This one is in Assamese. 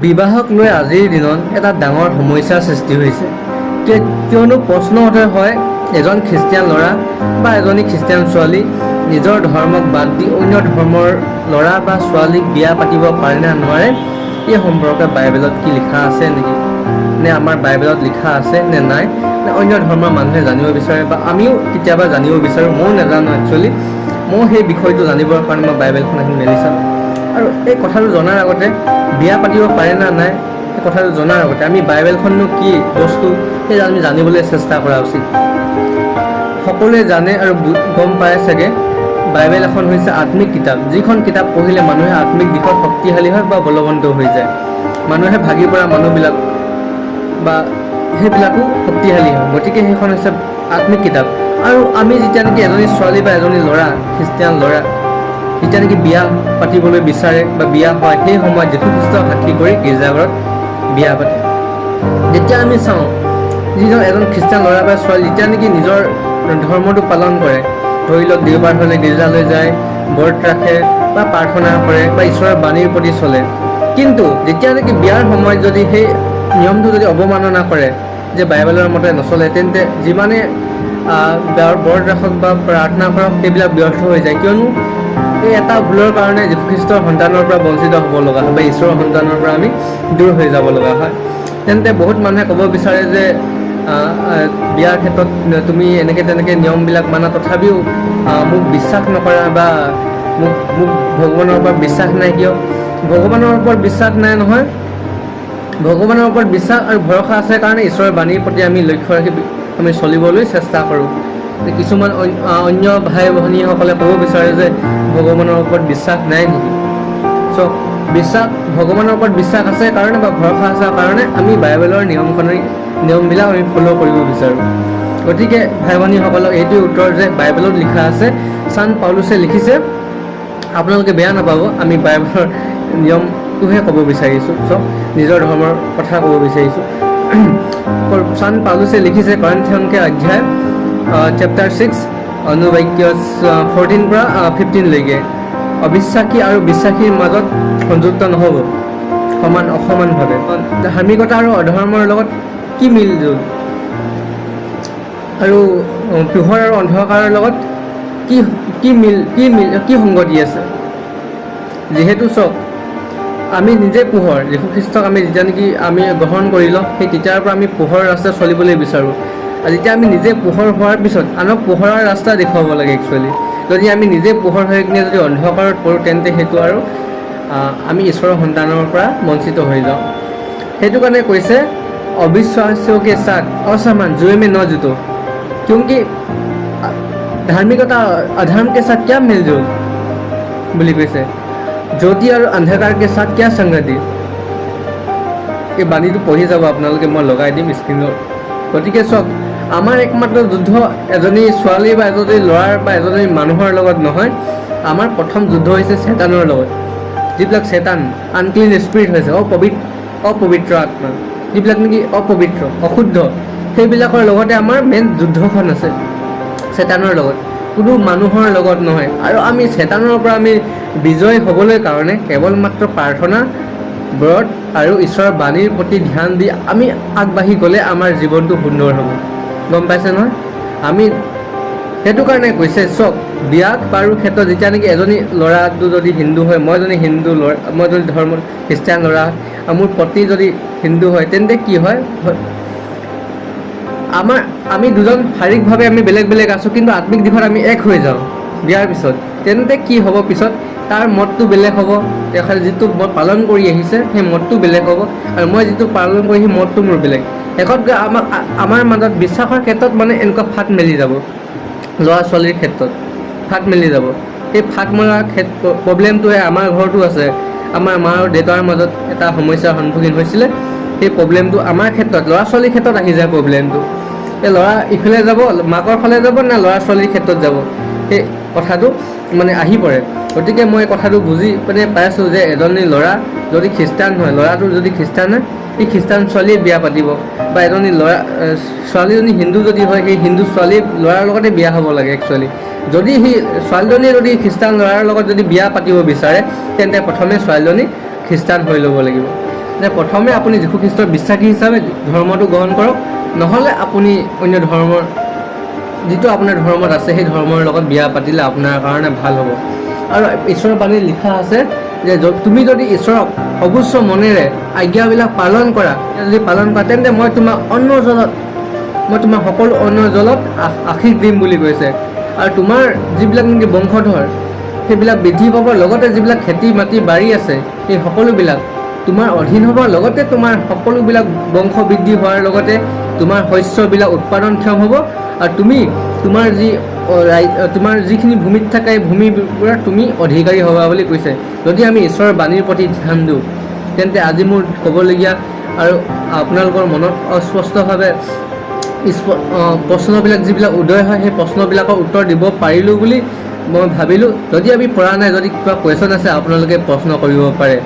বিবাহক লৈ আজিৰ দিনত এটা ডাঙৰ সমস্যাৰ সৃষ্টি হৈছে কিয়নো প্ৰশ্ন উঠে হয় এজন খ্ৰীষ্টিয়ান ল'ৰা বা এজনী খ্ৰীষ্টিয়ান ছোৱালী নিজৰ ধৰ্মক বাদ দি অন্য ধৰ্মৰ ল'ৰা বা ছোৱালীক বিয়া পাতিব পাৰে নে নোৱাৰে এই সম্পৰ্কে বাইবেলত কি লিখা আছে নেকি নে আমাৰ বাইবেলত লিখা আছে নে নাই নে অন্য ধৰ্মৰ মানুহে জানিব বিচাৰে বা আমিও কেতিয়াবা জানিব বিচাৰোঁ ময়ো নাজানো একচুৱেলি মই সেই বিষয়টো জানিবৰ কাৰণে মই বাইবেলখন এখন মেলি চাওঁ আৰু এই কথাটো জনাৰ আগতে বিয়া পাতিব পাৰে না নাই এই কথাটো জনাৰ আগতে আমি বাইবেলখননো কি বস্তু সেই আমি জানিবলৈ চেষ্টা কৰা উচিত সকলোৱে জানে আৰু গম পায় চাগে বাইবেল এখন হৈছে আত্মিক কিতাপ যিখন কিতাপ পঢ়িলে মানুহে আত্মিক দিশত শক্তিশালী হয় বা বলৱন্ত হৈ যায় মানুহে ভাগি পৰা মানুহবিলাক বা সেইবিলাকো শক্তিশালী হয় গতিকে সেইখন হৈছে আত্মিক কিতাপ আৰু আমি যেতিয়া নেকি এজনী ছোৱালী বা এজনী ল'ৰা খ্ৰীষ্টিয়ান ল'ৰা যেতিয়া নেকি বিয়া পাতিবলৈ বিচাৰে বা বিয়া হয় সেই সময়ত যীশু খ্ৰীষ্টক সাক্ষী কৰি গীৰ্জাঘৰত বিয়া পাতে যেতিয়া আমি চাওঁ যিজন এজন খ্ৰীষ্টিয়ান ল'ৰা বা ছোৱালী যেতিয়া নেকি নিজৰ ধৰ্মটো পালন কৰে ধৰি লওক দেওবাৰ হ'লে গীৰ্জালৈ যায় ব্ৰত ৰাখে বা প্ৰাৰ্থনা কৰে বা ঈশ্বৰৰ বাণীৰ প্ৰতি চলে কিন্তু যেতিয়া নেকি বিয়াৰ সময়ত যদি সেই নিয়মটো যদি অৱমাননা কৰে যে বাইবেলৰ মতে নচলে তেন্তে যিমানে ব্ৰত ৰাখক বা প্ৰাৰ্থনা কৰক সেইবিলাক ব্যৰ্থ হৈ যায় কিয়নো এই এটা ভুলৰ কাৰণে যীশু খ্ৰীষ্টৰ সন্তানৰ পৰা বঞ্চিত হ'ব লগা হয় বা ঈশ্বৰৰ সন্তানৰ পৰা আমি দূৰ হৈ যাব লগা হয় তেন্তে বহুত মানুহে ক'ব বিচাৰে যে বিয়াৰ ক্ষেত্ৰত তুমি এনেকৈ তেনেকৈ নিয়মবিলাক মানা তথাপিও মোক বিশ্বাস নকৰা বা মোক ভগৱানৰ ওপৰত বিশ্বাস নাই কিয় ভগৱানৰ ওপৰত বিশ্বাস নাই নহয় ভগৱানৰ ওপৰত বিশ্বাস আৰু ভৰসা আছে কাৰণে ঈশ্বৰৰ বাণীৰ প্ৰতি আমি লক্ষ্য ৰাখি আমি চলিবলৈ চেষ্টা কৰোঁ কিছুমান অন্য ভাই ভনীসকলে ক'ব বিচাৰে যে ভগৱানৰ ওপৰত বিশ্বাস নাই নেকি চ' বিশ্বাস ভগৱানৰ ওপৰত বিশ্বাস আছে কাৰণে বা ভৰসা আছে কাৰণে আমি বাইবেলৰ নিয়মবিলাক আমি ফ'ল' কৰিব বিচাৰোঁ গতিকে ভাই ভনীসকলক এইটোৱে উত্তৰ যে বাইবেলত লিখা আছে ছান পাউলুছে লিখিছে আপোনালোকে বেয়া নাপাব আমি বাইবেলৰ নিয়মটোহে ক'ব বিচাৰিছোঁ চ' নিজৰ ধৰ্মৰ কথা ক'ব বিচাৰিছোঁ ছান পাউলুছে লিখিছে কৰিন্থিয়ানকে অধ্যায় চেপ্টাৰ 6 অনুবাক্য 14 পৰা 15 লৈকে অবিশ্বাসী আৰু বিশ্বাসীৰ মাজত সংযুক্ত নহ'ব অসমানভাৱে ধাৰ্মিকতা আৰু অধৰ্মৰ লগত কি মিলজুল আৰু পোহৰ আৰু অন্ধকাৰৰ লগত কি সংগতি আছে যিহেতু চাওক আমি নিজে পোহৰ যীশু খ্ৰীষ্টক আমি যেতিয়া নেকি আমি গ্ৰহণ কৰি লওঁ সেই তেতিয়াৰ পৰা আমি পোহৰ ৰাস্তাত চলিবলৈ বিচাৰোঁ আৰু যেতিয়া আমি নিজে পোহৰ হোৱাৰ পিছত আনক পোহৰৰ ৰাস্তা দেখুৱাব লাগে একচুৱেলি যদি আমি নিজে পোহৰ হৈ কিনে যদি অন্ধকাৰত পৰোঁ তেন্তে সেইটো আৰু আমি ঈশ্বৰৰ সন্তানৰ পৰা বঞ্চিত হৈ যাওঁ সেইটো কাৰণে কৈছে অবিশ্বাসীয় के साथ असमान जुए में न जुटो क्योंकि धार्मिकता अधर्म के साथ क्या मिलजुल বুলি কৈছে জ্যোতি আৰু অন্ধকাৰ के साथ क्या संगति এই বাণীটো পঢ়ি যাব আপোনালোকে মই লগাই দিম স্ক্ৰীনত গতিকে চাওক আমাৰ একমাত্ৰ যুদ্ধ এজনী ছোৱালী বা এজনী ল'ৰাৰ বা এজনী মানুহৰ লগত নহয় আমাৰ প্ৰথম যুদ্ধ হৈছে চেতানৰ লগত যিবিলাক চেতান আনক্লিন স্পিৰিট হৈছে অপবিত্ৰ আত্মা যিবিলাক নেকি অপবিত্ৰ অশুদ্ধ সেইবিলাকৰ লগতে আমাৰ মেইন যুদ্ধখন আছে চেতানৰ লগত কোনো মানুহৰ লগত নহয় আৰু আমি চেতানৰ পৰা আমি বিজয় হ'বলৈ কাৰণে কেৱল মাত্ৰ প্ৰাৰ্থনা ব্ৰত আৰু ঈশ্বৰৰ বাণীৰ প্ৰতি ধ্যান দি আমি আগবাঢ়ি গ'লে আমাৰ জীৱনটো সুন্দৰ হ'ব গম পাইছে নহয় আমি সেইটো কাৰণে কৈছে চক বিয়াক বাৰু ক্ষেত্ৰত যেতিয়া নেকি এজনী ল'ৰাটো যদি হিন্দু হয় মই যদি হিন্দু ল'ৰা মই যদি ধৰ্ম খ্ৰীষ্টিয়ান ল'ৰা মোৰ পতি যদি হিন্দু হয় তেন্তে কি হয় আমি দুজন শাৰীৰিকভাৱে আমি বেলেগ বেলেগ আছোঁ কিন্তু আত্মিক দিশত আমি এক হৈ যাওঁ বিয়াৰ পিছত তেন্তে কি হ'ব পিছত তাৰ মতটো বেলেগ হ'ব তেখেতে যিটো মত পালন কৰি আহিছে সেই মতটো বেলেগ হ'ব আৰু মই যিটো পালন কৰি সেই মতটো মোৰ বেলেগ শেষত গৈ আমাৰ মাজত বিশ্বাসৰ ক্ষেত্ৰত মানে এনেকুৱা ফাট মেলি যাব ল'ৰা ছোৱালীৰ ক্ষেত্ৰত ফাট মেলি যাব সেই ফাট মৰাৰ প্ৰব্লেমটোৱে আমাৰ ঘৰতো আছে আমাৰ মা আৰু দেউতাৰ মাজত এটা সমস্যাৰ সন্মুখীন হৈছিলে সেই প্ৰব্লেমটো আমাৰ ক্ষেত্ৰত ল'ৰা ছোৱালীৰ ক্ষেত্ৰত আহি যায় প্ৰব্লেমটো এই ল'ৰা ইফালে যাব মাকৰ ফালে যাব নে ল'ৰা ছোৱালীৰ ক্ষেত্ৰত যাব সেই কথাটো মানে আহি পৰে গতিকে মই কথাটো বুজি মানে পাইছোঁ যে এজনী ল'ৰা যদি খ্ৰীষ্টান হয় ল'ৰাটো যদি খ্ৰীষ্টান হয় সেই খ্ৰীষ্টান ছোৱালীয়ে বিয়া পাতিব বা এজনী ছোৱালীজনী হিন্দু যদি হয় সেই হিন্দু ছোৱালী ল'ৰাৰ লগতে বিয়া হ'ব লাগে একচুৱেলি যদি সি ছোৱালীজনীয়ে যদি খ্ৰীষ্টান ল'ৰাৰ লগত যদি বিয়া পাতিব বিচাৰে তেন্তে প্ৰথমে ছোৱালীজনী খ্ৰীষ্টান হৈ ল'ব লাগিব যে প্ৰথমে আপুনি যীশু খ্ৰীষ্টৰ বিশ্বাসী হিচাপে ধৰ্মটো গ্ৰহণ কৰক, নহ'লে আপুনি অন্য ধৰ্মৰ যিটো আপোনাৰ ধৰ্মত আছে সেই ধৰ্মৰ লগত বিয়া পাতিলে আপোনাৰ কাৰণে ভাল হ'ব। আৰু ঈশ্বৰৰ বাণীত লিখা আছে যে তুমি যদি ঈশ্বৰক সৰ্বোচ্চ মনেৰে আজ্ঞাবিলাক পালন কৰা, তেন্তে মই তোমাৰ সকলো অন্য জলত আশীষ দিম বুলি কৈছে। আৰু তোমাৰ যিবিলাক নেকি বংশধৰ সেইবিলাক বৃদ্ধি পাব, লগতে যিবিলাক খেতি মাটি বাৰী আছে সেই সকলোবিলাক তোমাৰ অধীন হ'ব, লগতে তোমাৰ সকলোবিলাক বংশ বৃদ্ধি হোৱাৰ লগতে তোমাৰ শস্যবিলাক উৎপাদনক্ষম হ'ব। আৰু তোমাৰ যিখিনি ভূমিত থাকে এই ভূমিবোৰৰ তুমি অধিকাৰী হ'বা বুলি কৈছে। যদি আমি ঈশ্বৰৰ বাণীৰ প্ৰতি ধ্যান দিওঁ, তেন্তে আজি মোৰ ক'বলগীয়া আৰু আপোনালোকৰ মনত অস্পষ্টভাৱে প্ৰশ্নবিলাক যিবিলাক উদয় হয় সেই প্ৰশ্নবিলাকৰ উত্তৰ দিব পাৰিলোঁ বুলি মই ভাবিলোঁ। যদি আমি পৰা নাই, যদি কিবা কুৱেশ্যন আছে আপোনালোকে প্ৰশ্ন কৰিব পাৰে।